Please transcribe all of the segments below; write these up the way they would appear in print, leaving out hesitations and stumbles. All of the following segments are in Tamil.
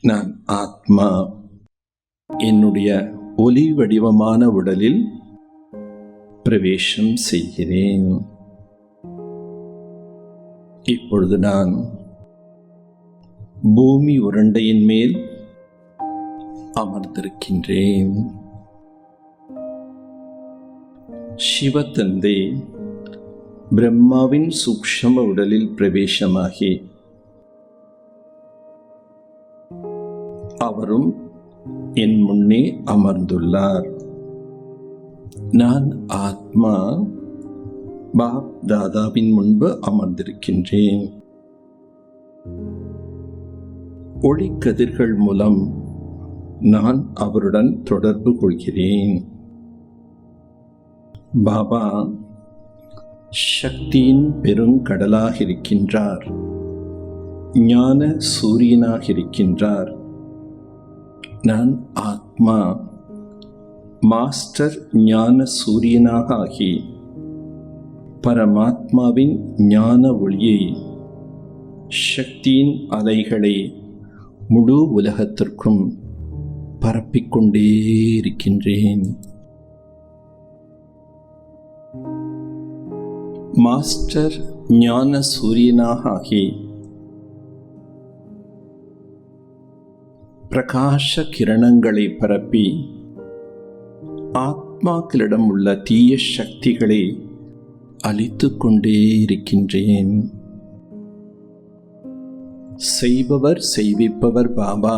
நான் ஆத்மா என்னுடைய ஒலி வடிவமான உடலில் பிரவேசம் செய்கிறேன். இப்பொழுது நான் பூமி உருண்டையின் மேல் அமர்ந்திருக்கின்றேன். சிவத்தந்தை பிரம்மாவின் சூக்ஷ்ம உடலில் பிரவேசமாகி அவரும் என் முன்னே அமர்ந்துள்ளார். நான் ஆத்மா பாப் தாதாவின் முன்பு அமர்ந்திருக்கின்றேன். ஒளிக்கதிர்கள் மூலம் நான் அவருடன் தொடர்பு கொள்கிறேன். பாபா சக்தியின் பெருங்கடலாக இருக்கின்றார். ஞான சூரியனாக இருக்கின்றார். நான் ஆத்மா மாஸ்டர் ஞான சூரியனாக ஆகி பரமாத்மாவின் ஞான ஒளியை, சக்தியின் அலைகளை முழு உலகத்திற்கும் பரப்பிக்கொண்டே இருக்கின்றேன். மாஸ்டர் ஞான சூரியனாக ஆகி பிரகாச கிரணங்களை பரப்பி ஆத்மாக்களிடம் உள்ள தீய சக்திகளை அழித்து கொண்டே இருக்கின்றேன். செய்பவர் செய்விப்பவர் பாபா.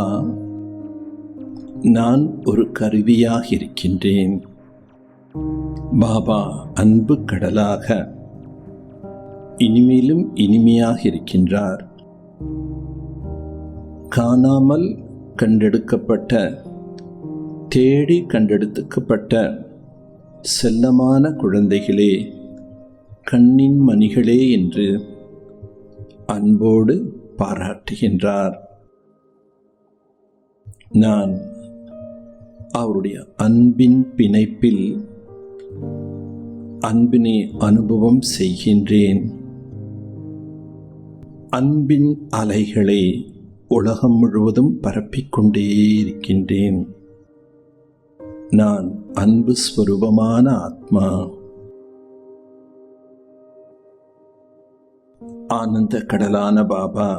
நான் ஒரு கருவியாக இருக்கின்றேன். பாபா அன்பு கடலாக இனிமேலும் இனிமையாக இருக்கின்றார். காணாமல் கண்டெடுக்கப்பட்ட, தேடி கண்டெடுக்கப்பட்ட செல்லமான குழந்தைகளே, கண்ணின் மணிகளே என்று அன்போடு பாராட்டுகின்றார். நான் அவருடைய அன்பின் பிணைப்பில் அன்பினை அனுபவம் செய்கின்றேன். அன்பின் அலைகளை உலகம் முழுவதும் பரப்பிக்கொண்டே இருக்கின்றேன். நான் அன்பு ஸ்வரூபமான ஆத்மா. ஆனந்த கடலான பாபா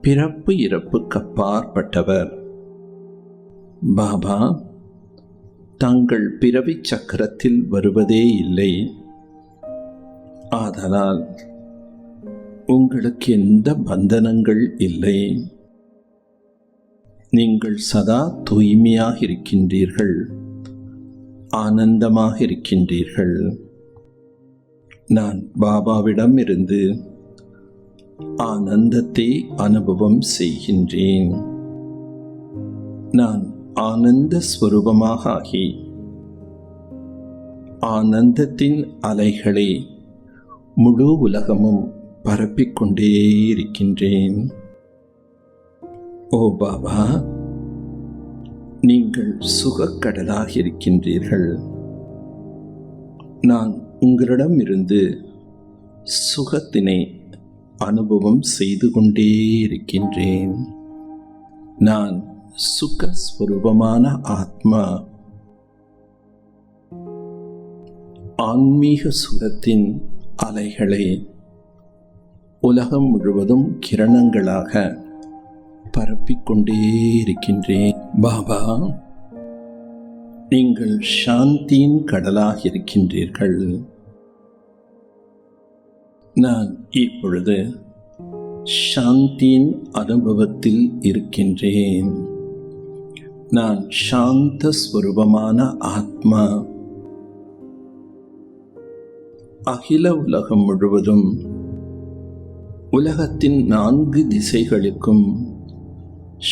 பிறப்பு இறப்புக்கு அப்பாற்பட்டவர். பாபா தாங்கள் பிறவி சக்கரத்தில் வருவதே இல்லை. ஆதலால் உங்களுக்கு எந்த பந்தனங்கள் இல்லை. நீங்கள் சதா தூய்மையாக இருக்கின்றீர்கள், ஆனந்தமாக இருக்கின்றீர்கள். நான் பாபாவிடம் இருந்து ஆனந்தத்தை அனுபவம் செய்கின்றேன். நான் ஆனந்த ஸ்வரூபமாக ஆகி ஆனந்தத்தின் அலைகளை முழு உலகமும் பரப்பிக்கொண்டே இருக்கின்றேன். ஓ பாபா, நீங்கள் சுகக்கடலாக இருக்கின்றீர்கள். நான் உங்களிடம் இருந்து சுகத்தினை அனுபவம் செய்து கொண்டே இருக்கின்றேன். நான் சுகஸ்வரூபமான ஆத்மா. ஆன்மீக சுகத்தின் அலைகளை உலகம் முழுவதும் கிரணங்களாக பரப்பிக்கொண்டே இருக்கின்றேன். பாபா, நீங்கள் சாந்தியின் கடலாக இருக்கின்றீர்கள். நான் இப்பொழுது சாந்தியின் அனுபவத்தில் இருக்கின்றேன். நான் சாந்த ஸ்வரூபமான ஆத்மா. அகில உலகம் முழுவதும், உலகத்தின் 4 திசைகளுக்கும்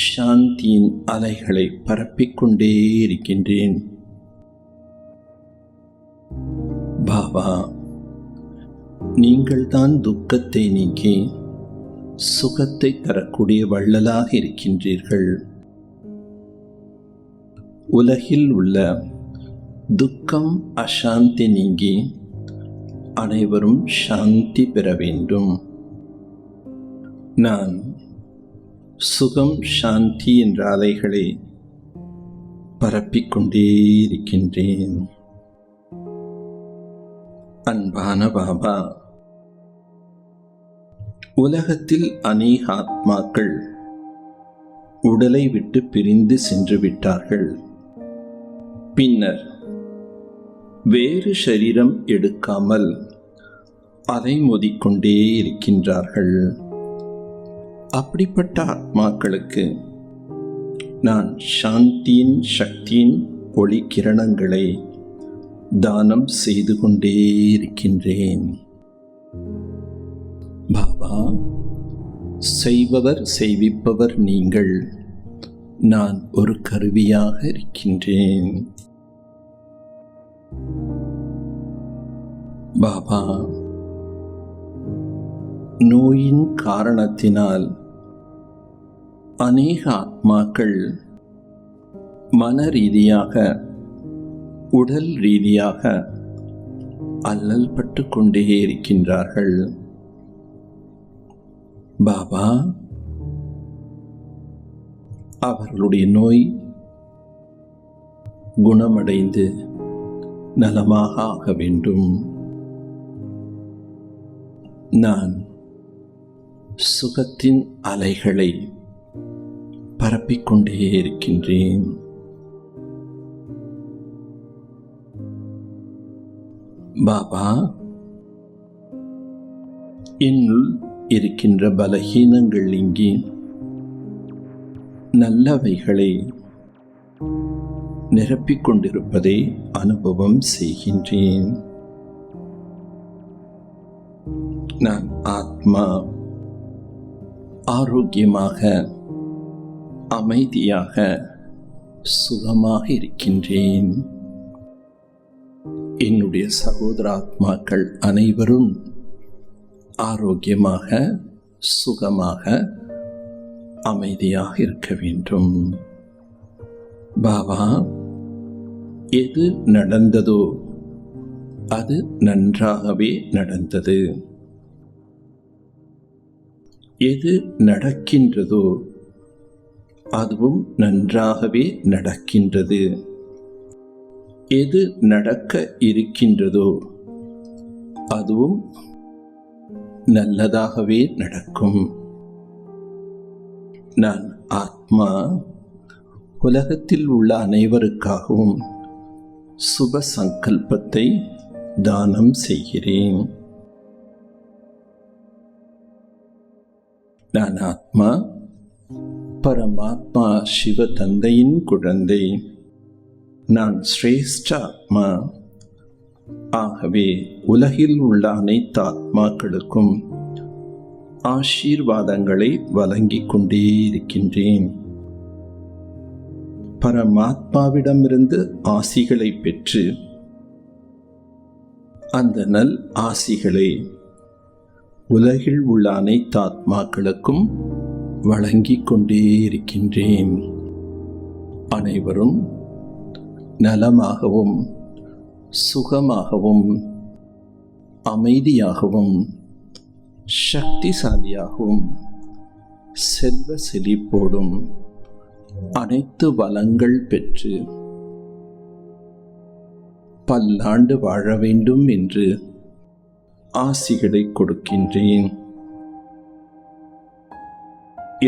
சாந்தியின் அலைகளை பரப்பிக்கொண்டே இருக்கின்றேன். பாபா, நீங்கள்தான் துக்கத்தை நீக்கி சுகத்தை தரக்கூடிய வள்ளலாக இருக்கின்றீர்கள். உலகில் உள்ள துக்கம் அசாந்தி நீங்கி அனைவரும் சாந்தி பெற வேண்டும். நான் சுகம் சாந்தி என்ற அலைகளை பரப்பிக்கொண்டே இருக்கின்றேன். அன்பான பாபா, உலகத்தில் அநேக ஆத்மாக்கள் உடலை விட்டு பிரிந்து சென்று விட்டார்கள். பின்னர் வேறு சரீரம் எடுக்காமல் அலைமோதிக்கொண்டே இருக்கின்றார்கள். அப்படிப்பட்ட ஆத்மாக்களுக்கு நான் சாந்தியின் சக்தியின் ஒளி கிரணங்களை தானம் செய்து கொண்டே இருக்கின்றேன். பாபா, செய்பவர் செய்விப்பவர் நீங்கள், நான் ஒரு கருவியாக இருக்கின்றேன். பாபா, நோயின் காரணத்தினால் அநேக ஆத்மாக்கள் மன ரீதியாக உடல் ரீதியாக அல்லல் பட்டு கொண்டே இருக்கின்றார்கள். பாபா, அவர்களுடைய நோய் குணமடைந்து நலமாக ஆக வேண்டும். நான் சுகத்தின் அலைகளை பரப்பிக்கொண்டே இருக்கின்றேன். பாபா, என்னுள் இருக்கின்ற பலகீனங்கள் நீங்கி நல்லவைகளை நிரப்பிக் கொண்டிருப்பதை அனுபவம் செய்கின்றேன். நான் ஆத்மா ஆரோக்கியமாக, அமைதியாக, சுகமாக இருக்கின்றேன். என்னுடைய சகோதர ஆத்மாக்கள் அனைவரும் ஆரோக்கியமாக, சுகமாக, அமைதியாக இருக்க வேண்டும். பாபா, எது நடந்ததோ அது நன்றாகவே நடந்தது. எது நடக்கின்றதோ அதுவும் நன்றாகவே நடக்கின்றது. எது நடக்க இருக்கின்றதோ அதுவும் நல்லதாகவே நடக்கும். நான் ஆத்மா உலகத்தில் உள்ள அனைவருக்காகவும் சுப சங்கல்பத்தை தானம் செய்கிறேன். நான் ஆத்மா பரமாத்மா சிவ தந்தையின் குழந்தை. நான் சிரேஷ்ட ஆத்மா. ஆகவே உலகில் உள்ள அனைத்து ஆத்மாக்களுக்கும் ஆசீர்வாதங்களை வழங்கிக் கொண்டே இருக்கின்றேன். பரமாத்மாவிடமிருந்து ஆசிகளை பெற்று அந்த நல் ஆசிகளை உலகில் உள்ள அனைத்து ஆத்மாக்களுக்கும் வழங்கிக் கொண்டே இருக்கின்றேன். அனைவரும் நலமாகவும், சுகமாகவும், அமைதியாகவும், சக்திசாலியாகவும், செல்வ செழிப்போடும் அனைத்து வளங்கள் பெற்று பல்லாண்டு வாழ வேண்டும் என்று ஆசிகளை கொடுக்கின்றேன்.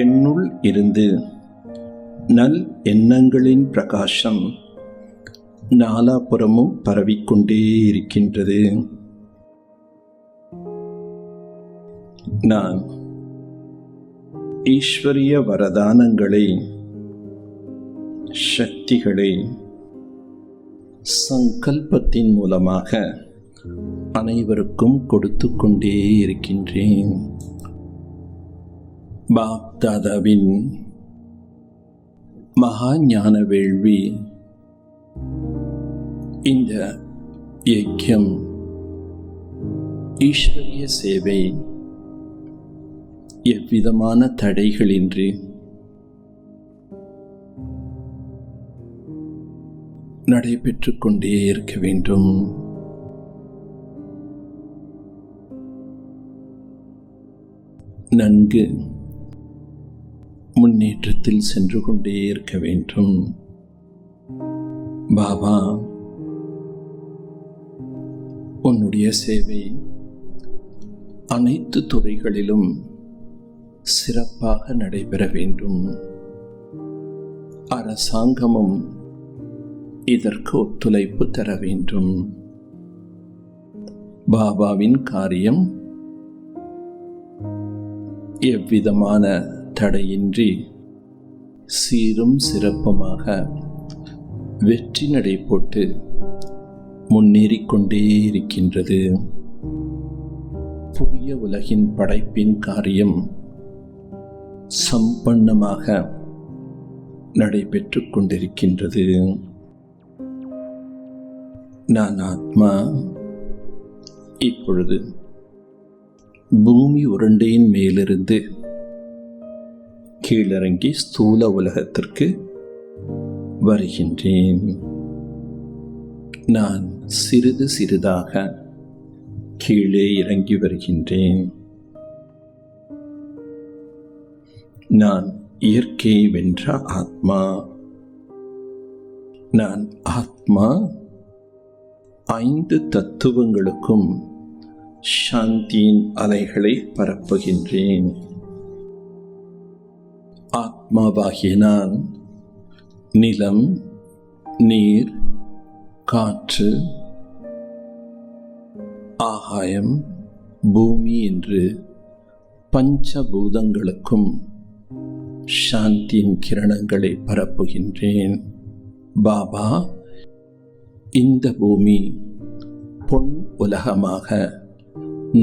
என்னுள் இருந்து நல் எண்ணங்களின் பிரகாசம் நாலாபுறமும் பரவிக்கொண்டே இருக்கின்றது. நான் ஈஸ்வரிய வரதானங்களை, சக்திகளை சங்கல்பத்தின் மூலமாக அனைவருக்கும் கொடுத்து கொண்டே இருக்கின்றேன். பாப் தாதாவின் மகா ஞான வேள்வி இந்த யஜ்யம், ஈஸ்வரிய சேவை எவ்விதமான தடைகளின்றி நடைபெற்றுக் கொண்டே இருக்க வேண்டும். நன்கு முன்னேற்றத்தில் சென்று கொண்டே இருக்க வேண்டும். பாபா, உன்னுடைய சேவை அனைத்து துறைகளிலும் சிறப்பாக நடைபெற வேண்டும். அரசாங்கமும் இதற்கு ஒத்துழைப்பு தர வேண்டும். பாபாவின் காரியம் எவ்விதமான தடையின்றி சீரும் சிறப்புமாக வெற்றி நடை போட்டு முன்னேறிக்கொண்டே இருக்கின்றது. புதிய உலகின் படைப்பின் காரியம் சம்பன்னமாக நடைபெற்று கொண்டிருக்கின்றது. நான் ஆத்மா இப்பொழுது பூமி உருண்டையின் மேலிருந்து கீழிறங்கி ஸ்தூல உலகத்திற்கு வருகின்றேன். நான் சிறிது சிறிதாக கீழே இறங்கி வருகின்றேன். நான் இயற்கையை வென்ற ஆத்மா. நான் ஆத்மா 5 தத்துவங்களுக்கும் சாந்தியின் அலைகளை பரப்புகின்றேன். ஆத்மாவாகிய நான் நிலம், நீர், காற்று, ஆகாயம், பூமி என்று பஞ்சபூதங்களுக்கும் சாந்தியின் கிரணங்களை பரப்புகின்றேன். பாபா, இந்த பூமி பொன் உலகமாக,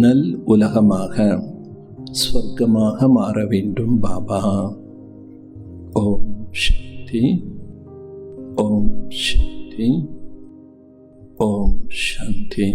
நல் உலகமாக, ஸ்வர்க்கமாக மாற வேண்டும். பாபா, ஓம் சக்தி, ஓம் சக்தி, ஓம் சாந்தி.